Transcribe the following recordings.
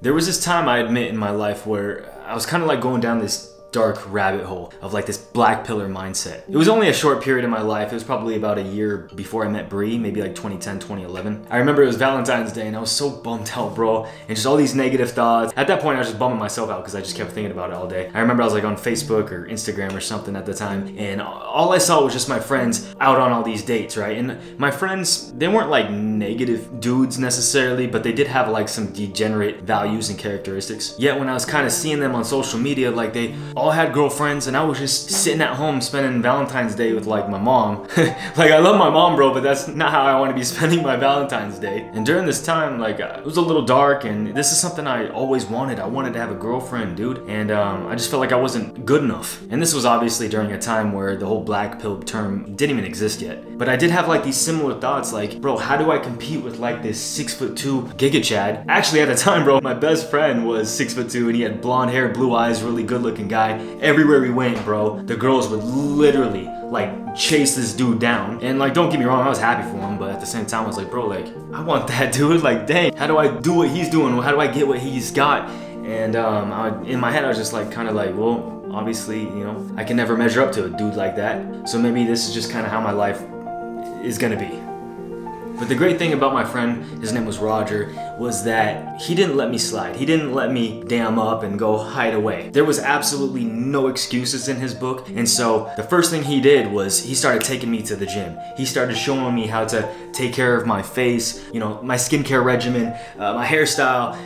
There was this time, I admit, in my life where I was kind of like going down this dark rabbit hole of like this black pillar mindset. It was only a short period in my life. It was probably about a year before I met Bree, maybe like 2010, 2011. I remember it was Valentine's Day and I was so bummed out, bro. And just all these negative thoughts. At that point, I was just bumming myself out because I just kept thinking about it all day. I remember I was like on Facebook or Instagram or something at the time, and all I saw was just my friends out on all these dates, right? And my friends, they weren't like negative dudes necessarily, but they did have like some degenerate values and characteristics. Yet when I was kind of seeing them on social media, like they all had girlfriends and I was just sitting at home spending Valentine's Day with like my mom. Like I love my mom, bro, but that's not how I want to be spending my Valentine's Day. And during this time, like it was a little dark, and this is something I always wanted. I wanted to have a girlfriend, dude. And I just felt like I wasn't good enough. And this was obviously during a time where the whole black pill term didn't even exist yet. But I did have like these similar thoughts like, bro, how do I compete with like this 6'2" Giga Chad? Actually at the time, bro, my best friend was 6'2" and he had blonde hair, blue eyes, really good looking guy. Everywhere we went, bro, the girls would literally like chase this dude down. And like, don't get me wrong, I was happy for him, but at the same time I was like, bro, like I want that dude. Like, dang, how do I do what he's doing? How do I get what he's got? And in my head I was just like kind of like, well, obviously, you know, I can never measure up to a dude like that, so maybe this is just kind of how my life is gonna be. But the great thing about my friend, his name was Roger, was that he didn't let me slide. He didn't let me dam up and go hide away. There was absolutely no excuses in his book. And so the first thing he did was he started taking me to the gym. He started showing me how to take care of my face, you know, my skincare regimen, my hairstyle.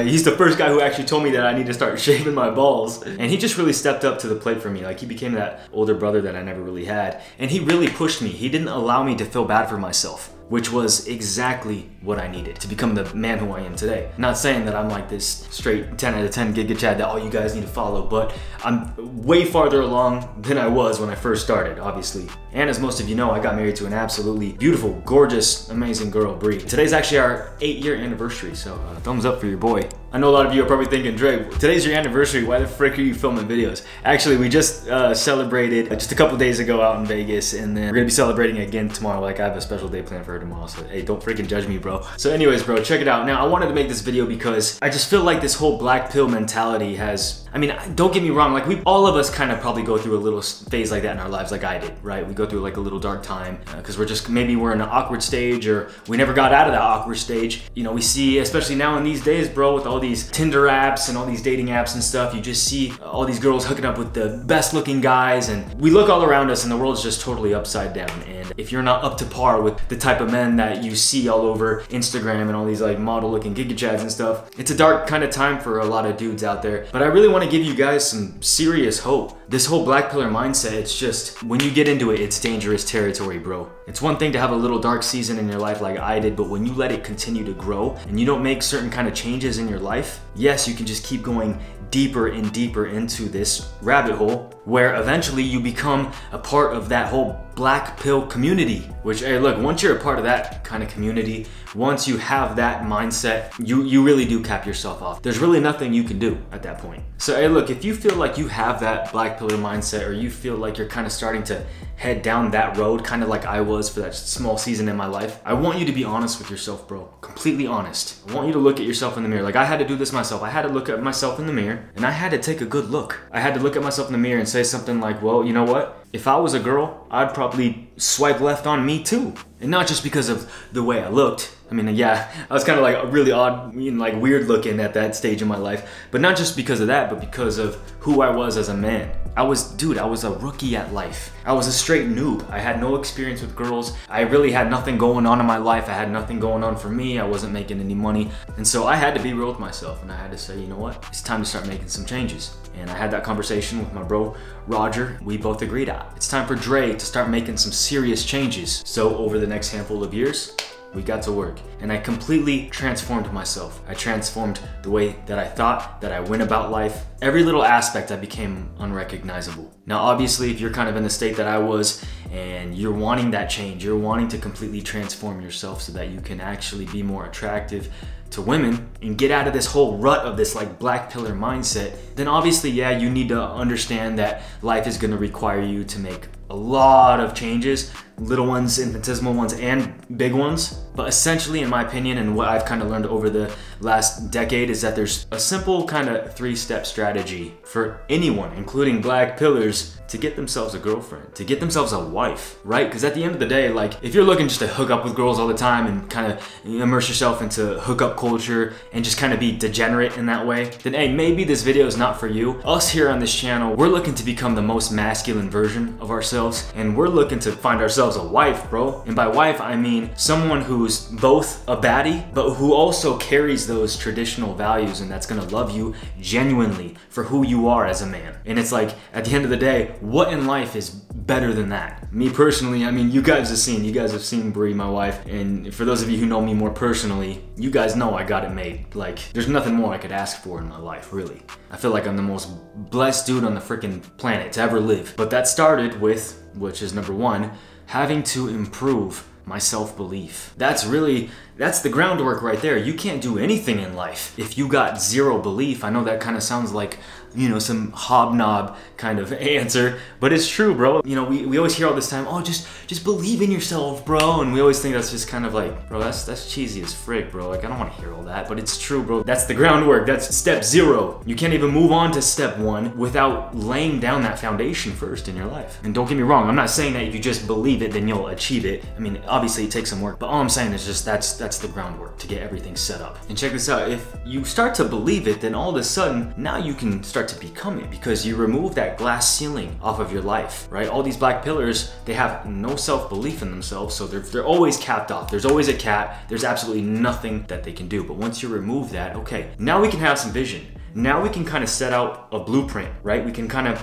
He's the first guy who actually told me that I need to start shaving my balls. And he just really stepped up to the plate for me. Like, he became that older brother that I never really had. And he really pushed me. He didn't allow me to feel bad for myself, which was exactly what I needed to become the man who I am today. Not saying that I'm like this straight 10 out of 10 Giga Chad that all you guys need to follow, but I'm way farther along than I was when I first started, obviously. And as most of you know, I got married to an absolutely beautiful, gorgeous, amazing girl, Bree. Today's actually our 8-year anniversary, so thumbs up for your boy. I know a lot of you are probably thinking, Dre, today's your anniversary, why the frick are you filming videos? Actually, we just celebrated just a couple days ago out in Vegas, and then we're gonna be celebrating again tomorrow. Like, I have a special day planned for her tomorrow, so hey, don't freaking judge me, bro. So anyways, bro, check it out. Now, I wanted to make this video because I just feel like this whole black pill mentality has, I mean, don't get me wrong, like all of us kind of probably go through a little phase like that in our lives, like I did, right? We go through like a little dark time because maybe we're in an awkward stage, or we never got out of that awkward stage. You know, we see, especially now in these days, bro, with all these Tinder apps and all these dating apps and stuff, you just see all these girls hooking up with the best looking guys, and we look all around us and the world's just totally upside down. And if you're not up to par with the type of men that you see all over Instagram and all these like model looking Giga Chads and stuff, it's a dark kind of time for a lot of dudes out there. But I really want to give you guys some serious hope. This whole black pillar mindset, it's just, when you get into it, it's dangerous territory, bro. It's one thing to have a little dark season in your life like I did, but when you let it continue to grow and you don't make certain kind of changes in your life, yes, you can just keep going deeper and deeper into this rabbit hole, where eventually you become a part of that whole black pill community. Which, hey, look, once you're a part of that kind of community, once you have that mindset, you really do cap yourself off. There's really nothing you can do at that point. So, hey, look, if you feel like you have that black pillar mindset, or you feel like you're kind of starting to head down that road, kind of like I was for that small season in my life, I want you to be honest with yourself, bro. Completely honest. I want you to look at yourself in the mirror. Like, I had to do this myself. I had to look at myself in the mirror, and I had to take a good look. I had to look at myself in the mirror and say something like, well, you know what? If I was a girl, I'd probably swipe left on me too. And not just because of the way I looked. I mean, yeah, I was kind of like really odd, like weird looking at that stage in my life. But not just because of that, but because of who I was as a man. I was a rookie at life. I was a straight noob. I had no experience with girls. I really had nothing going on in my life. I had nothing going on for me. I wasn't making any money. And so I had to be real with myself, and I had to say, you know what? It's time to start making some changes. And I had that conversation with my bro, Roger. We both agreed it's time for Dre to start making some serious changes. So over the next handful of years, we got to work, and I completely transformed myself. I transformed the way that I thought, that I went about life. Every little aspect, I became unrecognizable. Now, obviously, if you're kind of in the state that I was, and you're wanting that change, you're wanting to completely transform yourself so that you can actually be more attractive to women and get out of this whole rut of this like black pillar mindset, then obviously, yeah, you need to understand that life is gonna require you to make a lot of changes little ones, infinitesimal ones, and big ones. But essentially, in my opinion, and what I've kind of learned over the last decade, is that there's a simple kind of 3-step strategy for anyone, including black pillars, to get themselves a girlfriend, to get themselves a wife, right? Because at the end of the day, like, if you're looking just to hook up with girls all the time and kind of immerse yourself into hookup culture and just kind of be degenerate in that way, then hey, maybe this video is not for you. Us here on this channel, we're looking to become the most masculine version of ourselves, and we're looking to find ourselves a wife, bro. And by wife, I mean someone who's both a baddie, but who also carries those traditional values, and that's gonna love you genuinely for who you are as a man. And it's like, at the end of the day, what in life is better than that? Me personally, I mean, you guys have seen Brie, my wife, and for those of you who know me more personally, you guys know I got it made. Like, there's nothing more I could ask for in my life, really. I feel like I'm the most blessed dude on the freaking planet to ever live. But that started with, which is number 1, having to improve my self-belief. That's the groundwork right there. You can't do anything in life if you got zero belief. I know that kind of sounds like, you know, some hobnob kind of answer, but it's true, bro. You know, we always hear all this time, oh, just believe in yourself, bro. And we always think that's just kind of like, bro, that's cheesy as frick, bro. Like, I don't want to hear all that, but it's true, bro. That's the groundwork. That's step 0. You can't even move on to step 1 without laying down that foundation first in your life. And don't get me wrong, I'm not saying that if you just believe it, then you'll achieve it. I mean, obviously it takes some work, but all I'm saying is just that's the groundwork to get everything set up. And check this out, if you start to believe it, then all of a sudden, now you can start to become it, because you remove that glass ceiling off of your life, right? All these black pillars, they have no self-belief in themselves, so they're always capped off. There's always a cap. There's absolutely nothing that they can do. But once you remove that, okay, now we can have some vision. Now we can kind of set out a blueprint, right? We can kind of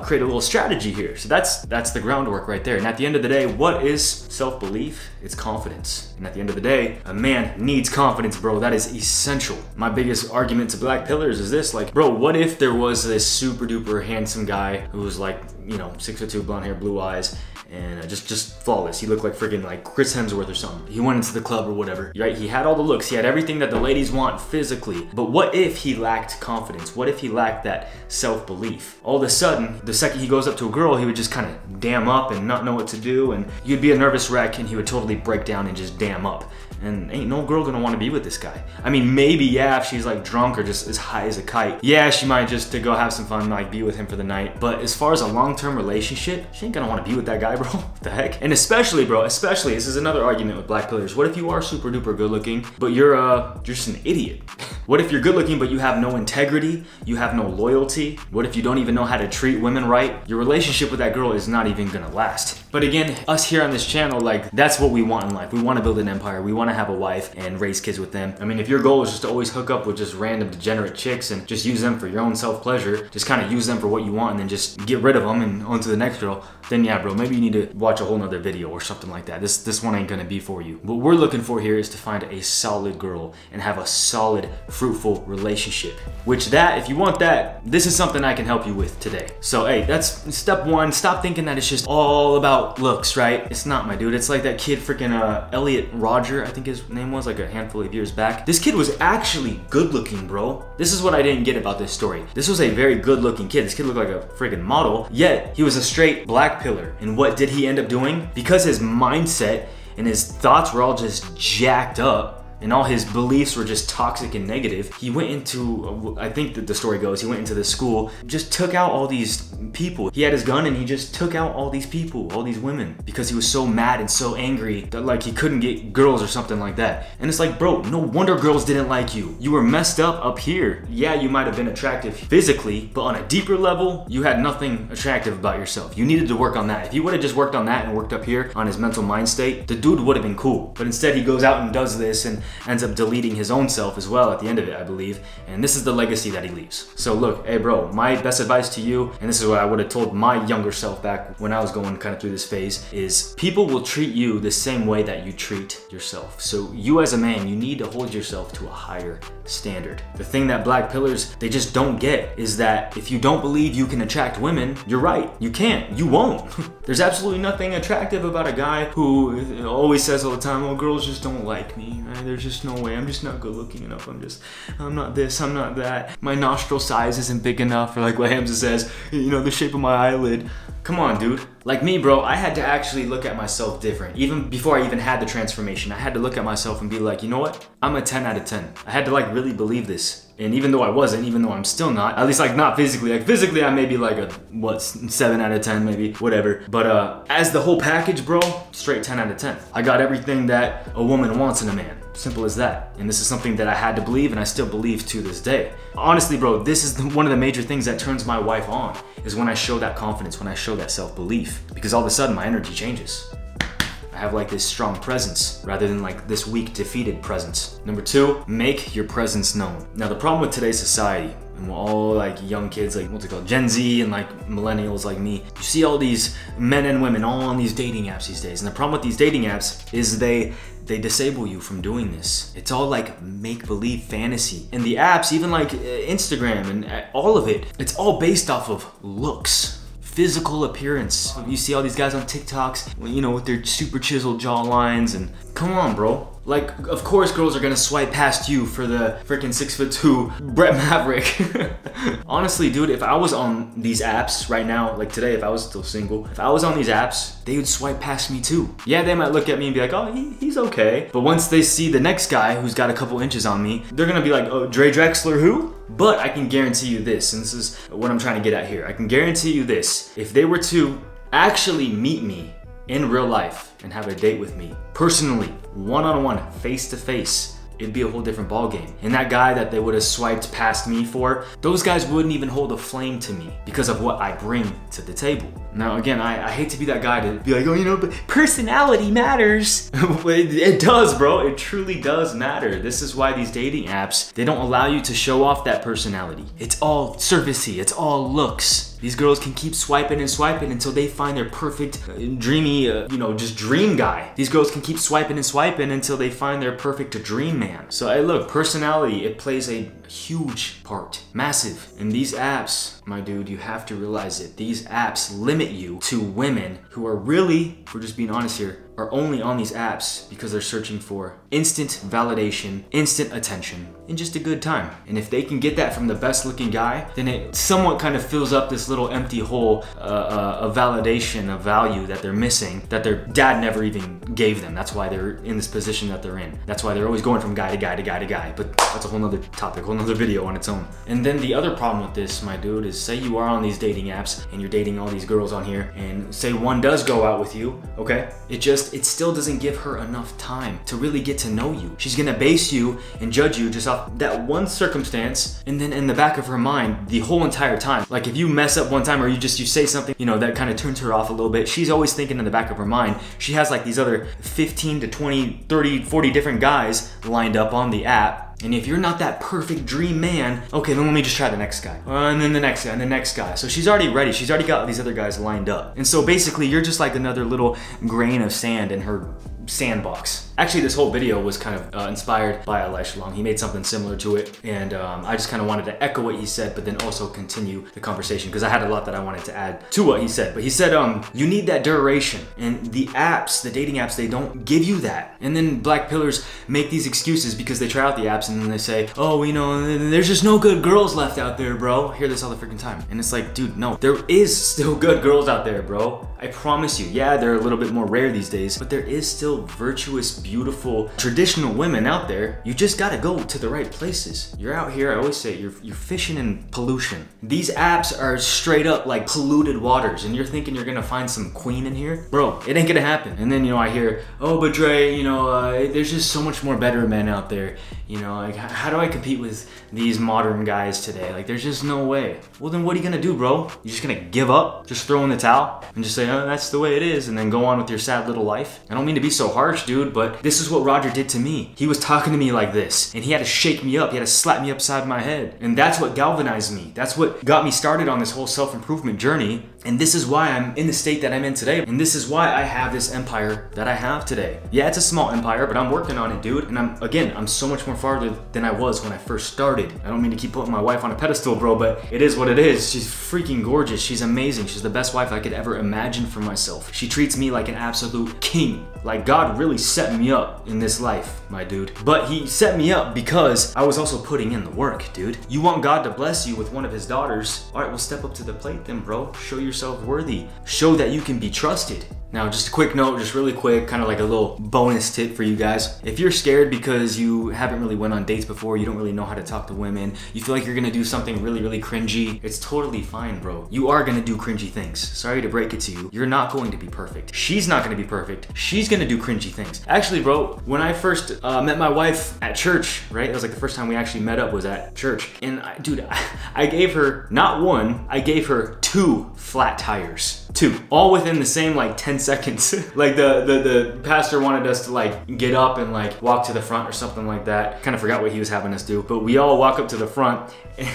create a little strategy here. So that's the groundwork right there. And at the end of the day, what is self-belief? It's confidence. And at the end of the day, a man needs confidence, bro. That is essential. My biggest argument to black pillars is this, like, bro, what if there was this super duper handsome guy who was like, you know, 6'2", blonde hair, blue eyes, and just flawless. He looked like freaking like Chris Hemsworth or something. He went into the club or whatever, right? He had all the looks, he had everything that the ladies want physically. But what if he lacked confidence? What if he lacked that self-belief? All of a sudden, the second he goes up to a girl, he would just kind of dam up and not know what to do, and you'd be a nervous wreck, and he would totally break down and just dam up. And ain't no girl gonna want to be with this guy. I mean, maybe, yeah, if she's like drunk or just as high as a kite, yeah, she might just to go have some fun, like be with him for the night. But as far as a long-term relationship, she ain't gonna want to be with that guy, bro. What the heck? And especially, bro, this is another argument with black pillars. What if you are super duper good looking, but you're just an idiot? What if you're good looking, but you have no integrity? You have no loyalty? What if you don't even know how to treat women right? Your relationship with that girl is not even gonna last. But again, us here on this channel, like, that's what we want in life. We want to build an empire. We want to have a wife and raise kids with them. I mean, if your goal is just to always hook up with just random degenerate chicks and just use them for your own self-pleasure, just kind of use them for what you want and then just get rid of them and on to the next girl, then yeah, bro, maybe you need to watch a whole nother video or something like that. This one ain't gonna be for you. What we're looking for here is to find a solid girl and have a solid, fruitful relationship. Which that, if you want that, this is something I can help you with today. So hey, that's step 1. Stop thinking that it's just all about looks, right? It's not, my dude. It's like that kid freaking Elliot Roger, I think his name was, like a handful of years back. This kid was actually good looking, bro. This is what I didn't get about this story. This was a very good looking kid. This kid looked like a freaking model, yet he was a straight black pillar. And what did he end up doing? Because his mindset and his thoughts were all just jacked up, and all his beliefs were just toxic and negative, he went into, I think that the story goes, he went into the school, just took out all these people. He had his gun and he just took out all these people, all these women, because he was so mad and so angry that like he couldn't get girls or something like that. And it's like, bro, no wonder girls didn't like you. You were messed up here. Yeah, you might have been attractive physically, but on a deeper level, you had nothing attractive about yourself. You needed to work on that. If he would have just worked on that and worked up here on his mental mind state, the dude would have been cool. But instead he goes out and does this and ends up deleting his own self as well at the end of it, I believe. And this is the legacy that he leaves. So look, hey bro, my best advice to you, and this is what I would have told my younger self back when I was going kind of through this phase, is people will treat you the same way that you treat yourself. So you as a man, you need to hold yourself to a higher standard. The thing that black pillars, they just don't get is that if you don't believe you can attract women, you're right. You can't. You won't. There's absolutely nothing attractive about a guy who always says all the time, oh, girls just don't like me. Right? just no way. I'm just not good looking enough. I'm not this, I'm not that. My nostril size isn't big enough, or like what Hamza says, you know, the shape of my eyelid. Come on, dude. Like me, bro, I had to actually look at myself different. Even before I even had the transformation, I had to look at myself and be like, you know what? I'm a 10 out of 10. I had to like really believe this. And even though I wasn't, even though I'm still not, at least like not physically, like physically I may be like a, what, 7 out of 10 maybe, whatever. But as the whole package, bro, straight 10 out of 10. I got everything that a woman wants in a man. Simple as that. And this is something that I had to believe, and I still believe to this day. Honestly, bro, this is one of the major things that turns my wife on, is when I show that confidence, when I show that self-belief. Because all of a sudden my energy changes. I have like this strong presence rather than like this weak, defeated presence. Number 2, make your presence known. Now the problem with today's society, and we're all like young kids, like what's it called, Gen Z and like millennials like me, you see all these men and women all on these dating apps these days. And the problem with these dating apps is they disable you from doing this. It's all like make-believe fantasy. And the apps, even like Instagram and all of it, it's all based off of looks. Physical appearance. You see all these guys on TikToks, you know, with their super chiseled jaw lines, and come on, bro. Like, of course girls are gonna swipe past you for the freaking 6'2" Brett Maverick. Honestly, dude, if I was on these apps right now, like today, if I was still single, if I was on these apps, they would swipe past me too. Yeah, they might look at me and be like, oh, he's okay. But once they see the next guy who's got a couple inches on me, they're gonna be like, oh, Drexler who? But I can guarantee you this, and this is what I'm trying to get at here. I can guarantee you this. If they were to actually meet me in real life and have a date with me, personally, one-on-one, face-to-face, it'd be a whole different ballgame. And that guy that they would have swiped past me for, those guys wouldn't even hold a flame to me because of what I bring to the table. Now again, I hate to be that guy to be like, oh, you know, but personality matters. It does, bro. It truly does matter. This is why these dating apps, they don't allow you to show off that personality. It's all surfacey, it's all looks. These girls can keep swiping and swiping until they find their perfect, dreamy, you know, just dream guy. These girls can keep swiping and swiping until they find their perfect dream man. So hey, look, personality, it plays a huge part, massive. And these apps, my dude, you have to realize it. These apps limit you to women who are really, if we're just being honest here, are only on these apps because they're searching for instant validation, instant attention, and just a good time. And if they can get that from the best looking guy, then it somewhat kind of fills up this little empty hole of validation, of value that they're missing, that their dad never even gave them. That's why they're in this position that they're in. That's why they're always going from guy to guy to guy to guy. But that's a whole nother topic, whole nother video on its own. And then the other problem with this, my dude, is say you are on these dating apps and you're dating all these girls on here, and say one does go out with you, okay? It still doesn't give her enough time to really get to know you. She's gonna base you and judge you just off that one circumstance, and then in the back of her mind, the whole entire time. Like if you mess up one time or you say something, you know, that kind of turns her off a little bit, she's always thinking in the back of her mind, she has like these other 15 to 20, 30, 40 different guys lined up on the app. And if you're not that perfect dream man, okay, then let me just try the next guy. And then the next guy, and the next guy. So she's already ready. She's already got these other guys lined up. And so basically, you're just like another little grain of sand in her sandbox. Actually, this whole video was kind of inspired by Elisha Long. He made something similar to it, and I just kind of wanted to echo what he said, but then also continue the conversation because I had a lot that I wanted to add to what he said. But he said, you need that duration, and the apps, the dating apps, they don't give you that. And then black pillars make these excuses because they try out the apps and then they say, oh, you know, there's just no good girls left out there, bro. I hear this all the freaking time. And it's like, dude, no, there is still good girls out there, bro. I promise you. Yeah, they're a little bit more rare these days, but there is still virtuous, beautiful, traditional women out there. You just gotta go to the right places. You're out here, I always say, you're fishing in pollution. These apps are straight up like polluted waters, and you're thinking you're gonna find some queen in here? Bro, it ain't gonna happen. And then, you know, I hear, oh, but Dre, you know, there's just so much more better men out there. You know, like, how do I compete with these modern guys today? Like, there's just no way. Well, then what are you gonna do, bro? You just gonna give up? Just throw in the towel? And just say, oh, that's the way it is, and then go on with your sad little life? I don't mean to be so harsh, dude, but this is what Roger did to me. He was talking to me like this, and he had to shake me up. He had to slap me upside my head. And that's what galvanized me. That's what got me started on this whole self-improvement journey And this is why I'm in the state that I'm in today. And this is why I have this empire that I have today. Yeah, it's a small empire, but I'm working on it, dude. And I'm so much more farther than I was when I first started. I don't mean to keep putting my wife on a pedestal, bro, but it is what it is. She's freaking gorgeous. She's amazing. She's the best wife I could ever imagine for myself. She treats me like an absolute king. Like, God really set me up in this life, my dude. But he set me up because I was also putting in the work, dude. You want God to bless you with one of his daughters? All right, well, step up to the plate then, bro. Show yourself worthy. Show that you can be trusted. Now, just a quick note, just really quick, kind of like a little bonus tip for you guys. If you're scared because you haven't really went on dates before, you don't really know how to talk to women, you feel like you're gonna do something really, really cringy, it's totally fine, bro. You are gonna do cringy things. Sorry to break it to you. You're not going to be perfect. She's not gonna be perfect. She's gonna do cringy things. Actually, bro, when I first met my wife at church, right? It was like the first time we actually met up was at church. And dude, I gave her not one, I gave her 2 flat tires. 2, all within the same like 10 seconds. Like the pastor wanted us to like get up and like walk to the front or something like that. Kind of forgot what he was having us do, but we all walk up to the front. And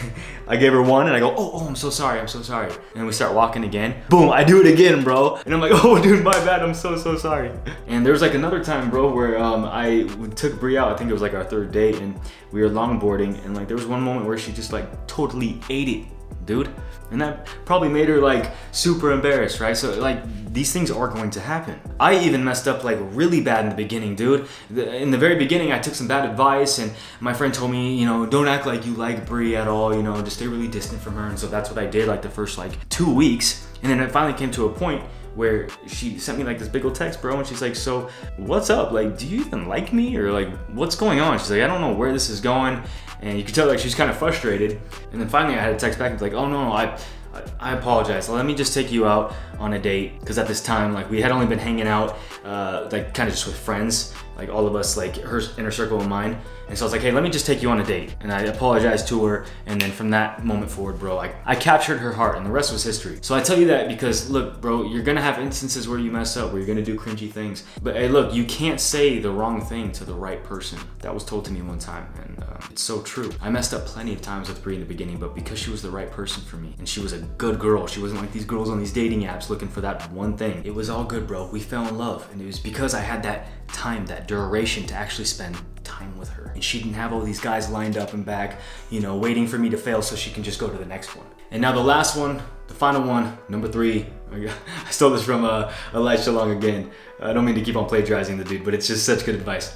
I gave her 1 and I go, oh, I'm so sorry, I'm so sorry. And we start walking again. Boom, I do it again, bro. And I'm like, oh dude, my bad, I'm so sorry. And there was like another time, bro, where I took Brie out. I think it was like our 3rd date and we were longboarding, and like there was one moment where she just like totally ate it, dude. And that probably made her like super embarrassed, right? So like these things are going to happen. I even messed up like really bad in the beginning, dude. In the very beginning, I took some bad advice, and my friend told me, you know, don't act like you like Brie at all, you know, just stay really distant from her. And so that's what I did like the first like 2 weeks. And then it finally came to a point where she sent me like this big old text, bro, and she's like, so what's up? Like, do you even like me? Or like, what's going on? She's like, I don't know where this is going. And you could tell like she's kind of frustrated. And then finally I had a text back and was like, oh no, I apologize. Let me just take you out on a date. Because at this time, like we had only been hanging out like kind of just with friends, like all of us, like her inner circle and mine. And so I was like, hey, let me just take you on a date. And I apologized to her. And then from that moment forward, bro, I captured her heart, and the rest was history. So I tell you that because look, bro, you're gonna have instances where you mess up, where you're gonna do cringy things. But hey, look, you can't say the wrong thing to the right person. That was told to me one time, and it's so true. I messed up plenty of times with Brie in the beginning, but because she was the right person for me, and she was a good girl, she wasn't like these girls on these dating apps looking for that one thing. It was all good, bro. We fell in love, and it was because I had that time, that duration to actually spend time with her. And she didn't have all these guys lined up and back, you know, waiting for me to fail so she can just go to the next one. And now the last one, the final one, number 3. I stole this from Elisha Long again. I don't mean to keep on plagiarizing the dude, but it's just such good advice.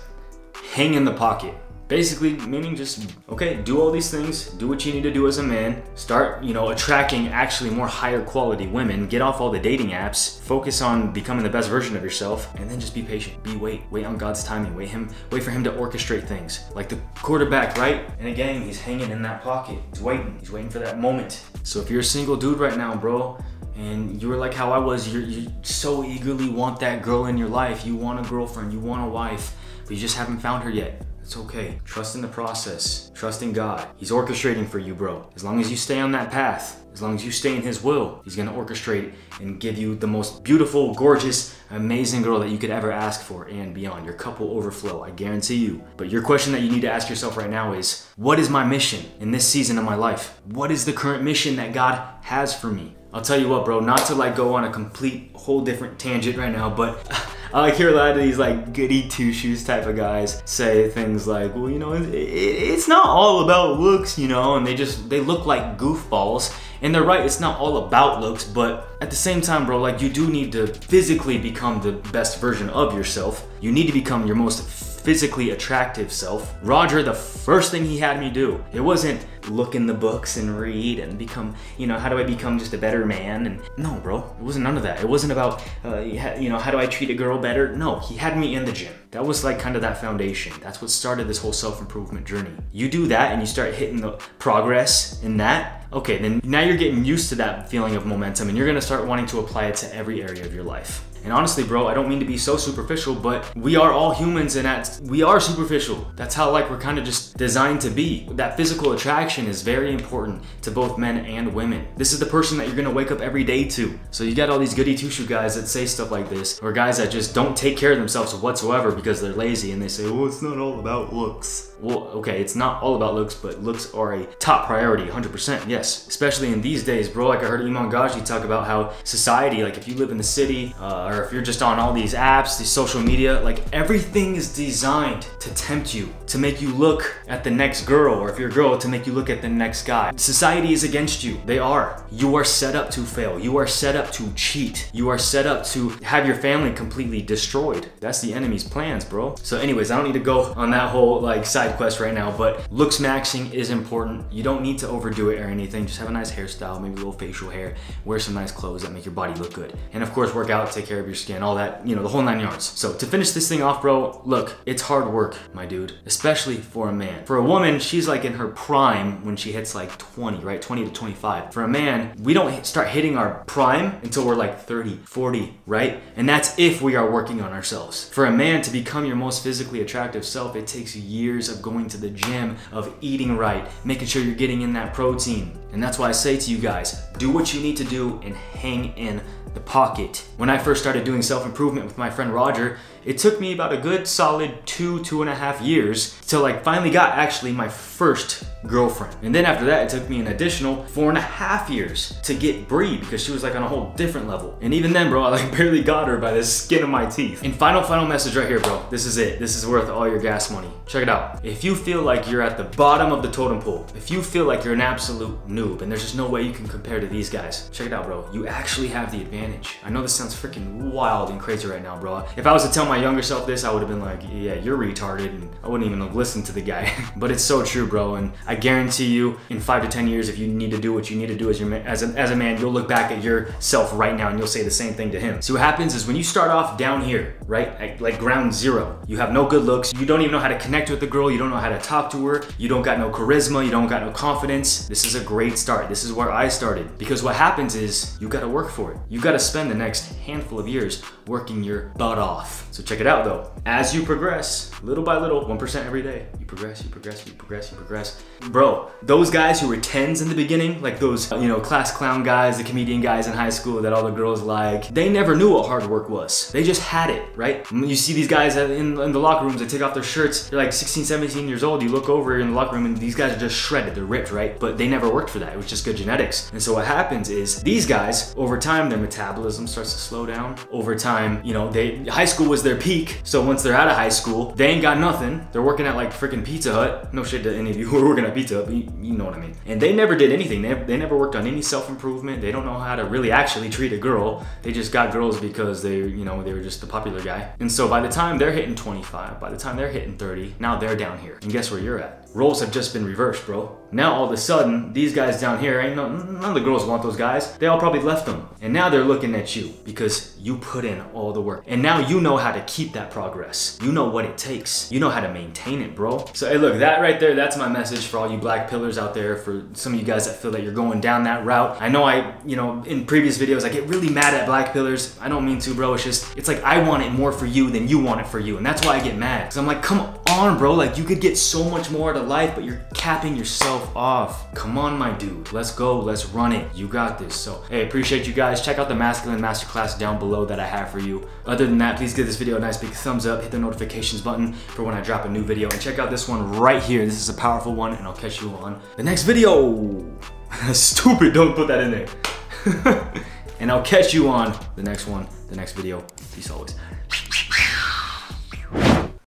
Hang in the pocket. Basically meaning just, okay, do all these things, do what you need to do as a man, start, you know, attracting actually more higher quality women, get off all the dating apps, focus on becoming the best version of yourself, and then just be patient, wait on God's timing, wait for him to orchestrate things. Like the quarterback, right? And again, he's hanging in that pocket, he's waiting for that moment. So if you're a single dude right now, bro, and you were like how I was, you so eagerly want that girl in your life, you want a girlfriend, you want a wife, but you just haven't found her yet. It's okay. Trust in the process. Trust in God. He's orchestrating for you, bro. As long as you stay on that path, as long as you stay in his will, he's gonna orchestrate and give you the most beautiful, gorgeous, amazing girl that you could ever ask for and beyond. Your cup will overflow, I guarantee you. But your question that you need to ask yourself right now is, what is my mission in this season of my life? What is the current mission that God has for me? I'll tell you what, bro, not to like go on a complete whole different tangent right now, but I like hear a lot of these like goody two-shoes type of guys say things like, well, you know, it's not all about looks, you know, and they look like goofballs. And they're right, it's not all about looks, but at the same time, bro, like you do need to physically become the best version of yourself. You need to become your most physically attractive self. Roger, the first thing he had me do, it wasn't look in the books and read and become, you know, how do I become just a better man? And no, bro, it wasn't none of that. It wasn't about, you know, how do I treat a girl better? No, he had me in the gym. That was like kind of that foundation. That's what started this whole self-improvement journey. You do that and you start hitting the progress in that, okay, then now you're getting used to that feeling of momentum and you're gonna start wanting to apply it to every area of your life. And honestly, bro, I don't mean to be so superficial, but we are all humans and we are superficial. That's how like we're kind of just designed to be. That physical attraction is very important to both men and women. This is the person that you're gonna wake up every day to. So you got all these goody two-shoe guys that say stuff like this, or guys that just don't take care of themselves whatsoever because they're lazy and they say, oh, it's not all about looks. Well, okay, it's not all about looks, but looks are a top priority, 100%, yes. Especially in these days, bro. Like I heard ungodly talk about how society, like if you live in the city, or if you're just on all these apps, these social media, like everything is designed to tempt you, to make you look at the next girl, or if you're a girl, to make you look at the next guy. Society is against you. They are. You are set up to fail. You are set up to cheat. You are set up to have your family completely destroyed. That's the enemy's plans, bro. So anyways, I don't need to go on that whole like side quest right now, but looks maxing is important. You don't need to overdo it or anything. Just have a nice hairstyle, maybe a little facial hair, wear some nice clothes that make your body look good. And of course, work out, take care of your skin, all that, you know, the whole 9 yards. So to finish this thing off, bro, look, it's hard work, my dude, especially for a man. For a woman, she's like in her prime when she hits like 20, right? 20 to 25. For a man, we don't start hitting our prime until we're like 30, 40, right? And that's if we are working on ourselves. For a man to become your most physically attractive self, it takes years of going to the gym, of eating right, making sure you're getting in that protein. And that's why I say to you guys, do what you need to do and hang in the pocket. When I first started doing self-improvement with my friend Roger, it took me about a good solid 2.5 years till I finally got actually my first girlfriend. And then after that, it took me an additional 4.5 years to get Bree, because she was like on a whole different level. And even then, bro, I like barely got her by the skin of my teeth. And final message right here, bro. This is it. This is worth all your gas money. Check it out. If you feel like you're at the bottom of the totem pole, if you feel like you're an absolute noob and there's just no way you can compare to these guys, check it out, bro. You actually have the advantage. I know this sounds freaking wild and crazy right now, bro. If I was to tell my younger self this, I would have been like, yeah, you're retarded, and I wouldn't even have listened to the guy. But it's so true, bro. And I guarantee you, in 5 to 10 years, if you need to do what you need to do as a man, you'll look back at yourself right now and you'll say the same thing to him. So what happens is when you start off down here, right, at like ground zero, you have no good looks, you don't even know how to connect with the girl, you don't know how to talk to her, you don't got no charisma, you don't got no confidence. This is a great start. This is where I started. Because what happens is you gotta work for it. You gotta spend the next handful of years working your butt off. So check it out though. As you progress, little by little, 1% every day, you progress, you progress, you progress, you progress. Bro, those guys who were 10s in the beginning, like those, you know, class clown guys, the comedian guys in high school that all the girls like, they never knew what hard work was. They just had it, right? You see these guys in the locker rooms, they take off their shirts, they're like 16, 17 years old, you look over in the locker room and these guys are just shredded, they're ripped, right? But they never worked for that, it was just good genetics. And so what happens is, these guys, over time, their metabolism starts to slow down. Over time, you know, high school was their peak, so once they're out of high school, they ain't got nothing. They're working at like freaking Pizza Hut. No shit to any of you who are working at Pizza Hut, but you know what I mean. And they never did anything. They never worked on any self-improvement. They don't know how to really actually treat a girl. They just got girls because they were just the popular guy. And so by the time they're hitting 25, by the time they're hitting 30, now they're down here. And guess where you're at? Roles have just been reversed, bro. Now all of a sudden, these guys down here, none of the girls want those guys. They all probably left them. And now they're looking at you because you put in all the work. And now you know how to keep that progress. You know what it takes. You know how to maintain it, bro. So hey, look, that right there, that's my message for all you black pillars out there, for some of you guys that feel that you're going down that route. I know in previous videos, I get really mad at black pillars. I don't mean to, bro. It's like I want it more for you than you want it for you. And that's why I get mad. Because I'm like, come on, bro. Like, you could get so much more out of life, but you're capping yourself off. Come on, my dude. Let's go. Let's run it. You got this. So, hey, appreciate you guys. Check out the masculine masterclass down below that I have for you. Other than that, please give this video a nice big thumbs up. Hit the notifications button for when I drop a new video. And check out this one right here. This is a powerful one, and I'll catch you on the next video. Stupid. Don't put that in there. And I'll catch you on the next one, the next video. Peace always.